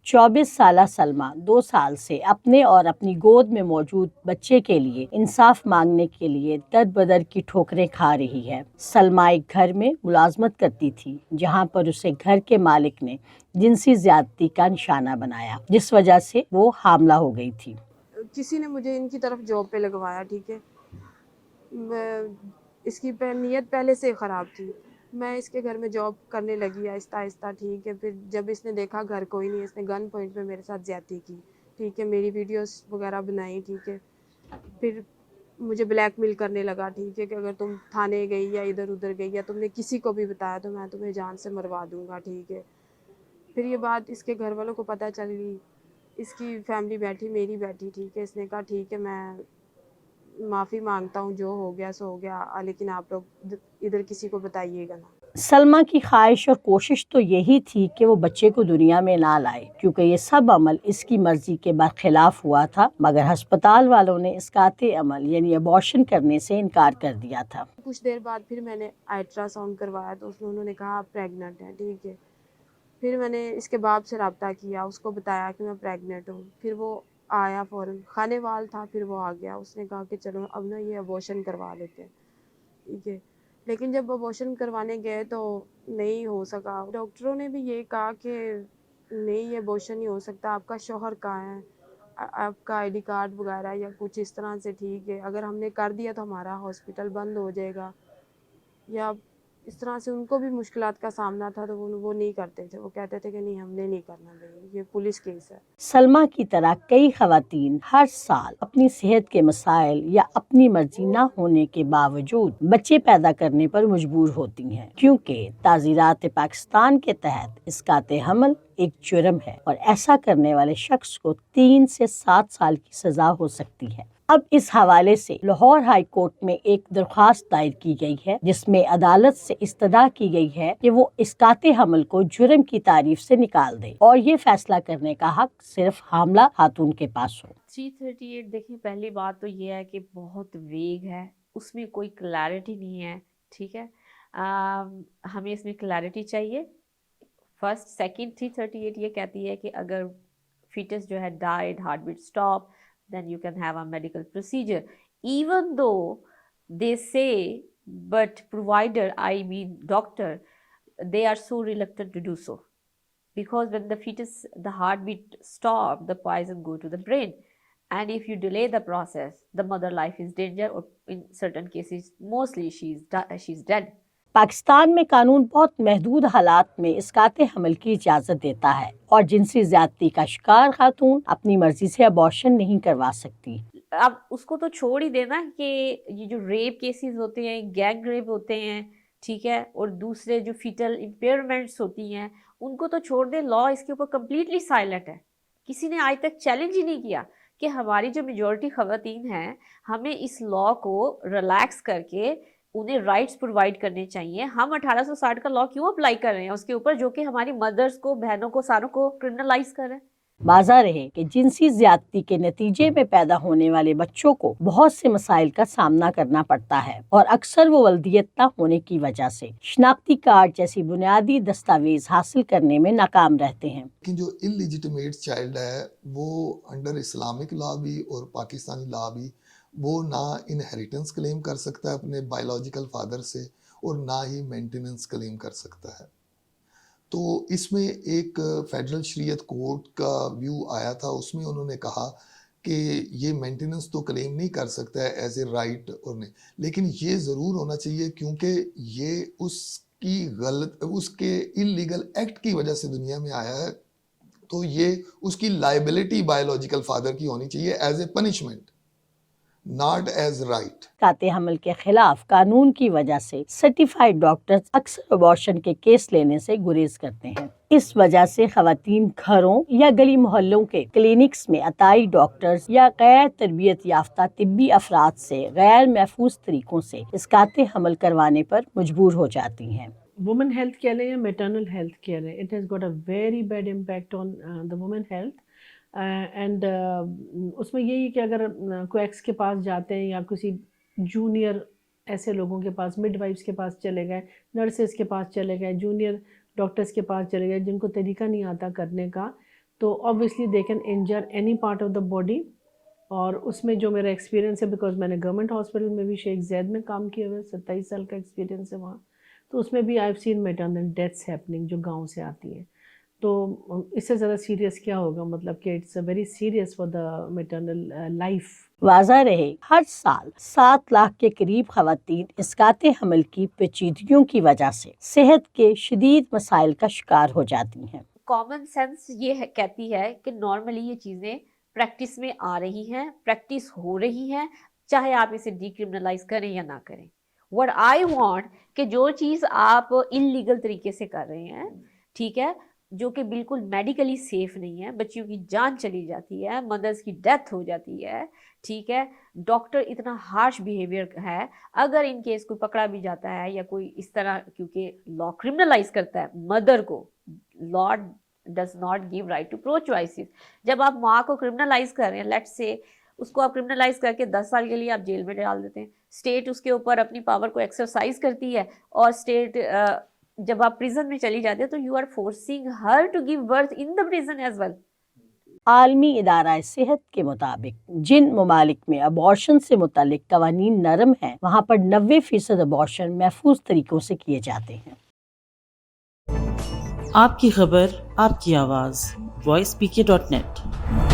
24 سالہ سلمیٰ 2 سال سے اپنے اور اپنی گود میں موجود بچے کے لیے انصاف مانگنے کے لیے در بدر کی ٹھوکریں کھا رہی ہے۔ سلمیٰ ایک گھر میں ملازمت کرتی تھی جہاں پر اسے گھر کے مالک نے جنسی زیادتی کا نشانہ بنایا، جس وجہ سے وہ حاملہ ہو گئی تھی۔ کسی نے مجھے ان کی طرف جاب پہ لگوایا، ٹھیک ہے، اس کی نیت پہلے سے خراب تھی۔ میں اس کے گھر میں جاب کرنے لگی آہستہ آہستہ، ٹھیک ہے۔ پھر جب اس نے دیکھا گھر کوئی نہیں، اس نے گن پوائنٹ پہ میرے ساتھ زیادتی کی، ٹھیک ہے، میری ویڈیوز وغیرہ بنائی، ٹھیک ہے۔ پھر مجھے بلیک میل کرنے لگا، ٹھیک ہے، کہ اگر تم تھانے گئی یا ادھر ادھر گئی یا تم نے کسی کو بھی بتایا تو میں تمہیں جان سے مروا دوں گا، ٹھیک ہے۔ پھر یہ بات اس کے گھر والوں کو پتہ چل گئی، اس کی فیملی بیٹھی، میری بیٹھی، ٹھیک ہے۔ اس نے کہا ٹھیک ہے، میں معافی مانگتا ہوں، جو ہو گیا سو ہو گیا، لیکن آپ لوگ ادھر کسی کو بتائیے گا نا۔ سلمیٰ کی خواہش اور کوشش تو یہی تھی کہ وہ بچے کو دنیا میں نہ لائے، کیونکہ یہ سب عمل اس کی مرضی کے برخلاف ہوا تھا، مگر ہسپتال والوں نے اسقاط عمل یعنی ابارشن کرنے سے انکار کر دیا تھا۔ کچھ دیر بعد پھر میں نے الٹرا ساؤنڈ کروایا تو انہوں نے کہا آپ پریگننٹ ہیں، ٹھیک ہے۔ پھر میں نے اس کے باپ سے رابطہ کیا، اس کو بتایا کہ میں پریگننٹ ہوں۔ پھر وہ آیا فوراً، کھانے وال تھا، پھر وہ آ گیا، اس نے کہا کہ چلو اب نا یہ ابارشن کروا لیتے ہیں، ٹھیک ہے۔ لیکن جب ابارشن کروانے گئے تو نہیں ہو سکا۔ ڈاکٹروں نے بھی یہ کہا کہ نہیں، یہ ابارشن نہیں ہو سکتا، آپ کا شوہر کہاں ہے، آپ کا آئی ڈی کارڈ وغیرہ یا کچھ اس طرح سے، ٹھیک ہے، اگر ہم نے کر دیا تو ہمارا ہاسپٹل بند ہو جائے گا، یا اس طرح سے۔ ان کو بھی مشکلات کا سامنا تھا تو وہ نہیں کرتے تھے، وہ کہتے تھے کہ نہیں ہم نے نہیں کرنا، یہ پولیس کیس ہے۔ سلمیٰ کی طرح کئی خواتین ہر سال اپنی صحت کے مسائل یا اپنی مرضی نہ ہونے کے باوجود بچے پیدا کرنے پر مجبور ہوتی ہیں، کیونکہ تعزیرات پاکستان کے تحت اسقاط حمل ایک جرم ہے اور ایسا کرنے والے شخص کو 3 سے 7 سال کی سزا ہو سکتی ہے۔ اب اس حوالے سے لاہور ہائی کورٹ میں ایک درخواست دائر کی گئی ہے، جس میں عدالت سے استدعا کی گئی ہے کہ وہ اسقاط حمل کو جرم کی تعریف سے نکال دے اور یہ فیصلہ کرنے کا حق صرف حاملہ خاتون کے پاس ہو۔ 338 دیکھیں، پہلی بات تو یہ ہے کہ بہت ویگ ہے، اس میں کوئی کلیئرٹی نہیں ہے، ٹھیک ہے۔ ہمیں اس میں کلیئرٹی چاہیے، فرسٹ۔ سیکنڈ، 338 یہ کہتی ہے کہ اگر فیٹس جو ہے died, heart beat stop, then you can have a medical procedure, even though they say, but provider, I mean doctor, they are so reluctant to do so, because when the fetus, the heartbeat stop, the poison go to the brain, and if you delay the process, the mother life is danger, or in certain cases mostly she's dead. Pakistan میں قانون بہت محدود حالات میں اسقاط حمل کی اجازت دیتا ہے اور جنسی زیادتی کا شکار خاتون اپنی مرضی سے ابارشن نہیں کروا سکتی۔ اب اس کو تو چھوڑ ہی دینا کہ یہ جو ریپ کیسز ہوتے ہیں، گینگ ریپ ہوتے ہیں، ٹھیک ہے، اور دوسرے جو فیٹل امپیئرمنٹس ہوتی ہیں، ان کو تو چھوڑ دے۔ لا اس کے اوپر کمپلیٹلی سائلنٹ ہے، کسی نے آج تک چیلنج ہی نہیں کیا کہ ہماری جو میجورٹی خواتین ہیں، ہمیں اس لا کو ریلیکس کر کے انہیں رائٹس پرووائڈ کرنے چاہیے۔ ہم 1860 کا لا کیوں اپلائی کر رہے ہیں اس کے اوپر، جو کہ ہماری مدرس کو، بہنوں کو، ساروں کو کرمنلائز کر رہے ہیں؟ واضح رہے کہ جنسی زیادتی کے نتیجے میں پیدا ہونے والے بچوں کو بہت سے مسائل کا سامنا کرنا پڑتا ہے، اور اکثر وہ ولدیت نہ ہونے کی وجہ سے شناختی کارڈ جیسی بنیادی دستاویز حاصل کرنے میں ناکام رہتے ہیں۔ لیکن جو انلیجیٹمیٹ چائلڈ ہے وہ انڈر اسلامک لا بھی اور پاکستانی لا بھی وہ نہ انہیریٹنس کلیم کر سکتا ہے اپنے بایولوجیکل فادر سے، اور نہ ہی مینٹیننس کلیم کر سکتا ہے۔ تو اس میں ایک فیڈرل شریعت کورٹ کا ویو آیا تھا، اس میں انہوں نے کہا کہ یہ مینٹیننس تو کلیم نہیں کر سکتا ہے ایز اے رائٹ، اور نہیں، لیکن یہ ضرور ہونا چاہیے کیونکہ یہ اس کے انلیگل ایکٹ کی وجہ سے دنیا میں آیا ہے، تو یہ اس کی لائبلٹی بایولوجیکل فادر کی ہونی چاہیے as a punishment, not as right. اسقاط حمل کے خلاف قانون کی وجہ سے سرٹیفائیڈ ڈاکٹرز اکثر ابارشن کے کیس لینے سے گریز کرتے ہیں۔ اس وجہ سے خواتین گھروں یا گلی محلوں کے کلینکس میں عطائی ڈاکٹرز یا غیر تربیت یافتہ طبی افراد سے غیر محفوظ طریقوں سے اسقاط حمل کروانے پر مجبور ہو جاتی ہیں۔ وومن ہیلتھ کیئر ہے یا میٹرنل ہیلتھ کیئر ہے، it has got a very bad impact on the woman health, and اس میں یہی کہ اگر کویکس کے پاس جاتے ہیں یا کسی جونیئر ایسے لوگوں کے پاس، مڈ وائفس کے پاس چلے گئے، نرسز کے پاس چلے گئے، جونیئر ڈاکٹرز کے پاس چلے گئے جن کو طریقہ نہیں آتا کرنے کا، تو obviously they can injure any part of the body. اور اس میں جو میرا ایکسپیرینس ہے بیکاز میں نے گورنمنٹ ہاسپٹل میں بھی شیخ زید میں کام کیا ہوا ہے, 27 سال کا ایکسپیرینس ہے وہاں, تو اس میں بھی I have seen maternal deaths happening جو گاؤں سے آتی ہیں. تو اس سے زیادہ سیریس کیا ہوگا, مطلب کہ it's very serious for the maternal life. واضح رہے ہر سال 7 لاکھ کے قریب خواتین اسقاط حمل کی پیچیدگیوں کی وجہ سے صحت کے شدید مسائل کا شکار ہو جاتی ہیں. کامن سینس یہ کہتی ہے کہ نارملی یہ چیزیں پریکٹس میں آ رہی ہیں, پریکٹس ہو رہی ہیں, چاہے آپ اسے ڈی کرمنلائز کریں یا نہ کریں. وٹ آئی وانٹ کہ جو چیز آپ انلیگل طریقے سے کر رہے ہیں, ٹھیک ہے, جو کہ بالکل میڈیکلی سیف نہیں ہے, بچیوں کی جان چلی جاتی ہے, مدرس کی ڈیتھ ہو جاتی ہے, ٹھیک ہے, ڈاکٹر اتنا ہارش بیہیویئر ہے, اگر ان کیس کوئی پکڑا بھی جاتا ہے یا کوئی اس طرح, کیونکہ لا کرمنلائز کرتا ہے مدر کو, law does not give right to pro choices. جب آپ ماں کو کرمنلائز کر رہے ہیں, لیٹ سے اس کو آپ کرمنلائز کر کے 10 سال کے لیے آپ جیل میں ڈال دیتے ہیں, اسٹیٹ اس کے اوپر اپنی پاور کو ایکسرسائز کرتی ہے, اور اسٹیٹ جب آپ پریزن میں چلی جاتے ہیں تو you are forcing her to give birth in the prison as well. عالمی ادارہ صحت کے مطابق جن ممالک میں ابارشن سے متعلق قوانین نرم ہیں, وہاں پر 90% ابارشن محفوظ طریقوں سے کیے جاتے ہیں. آپ کی خبر, آپ کی آواز, voicepk.net.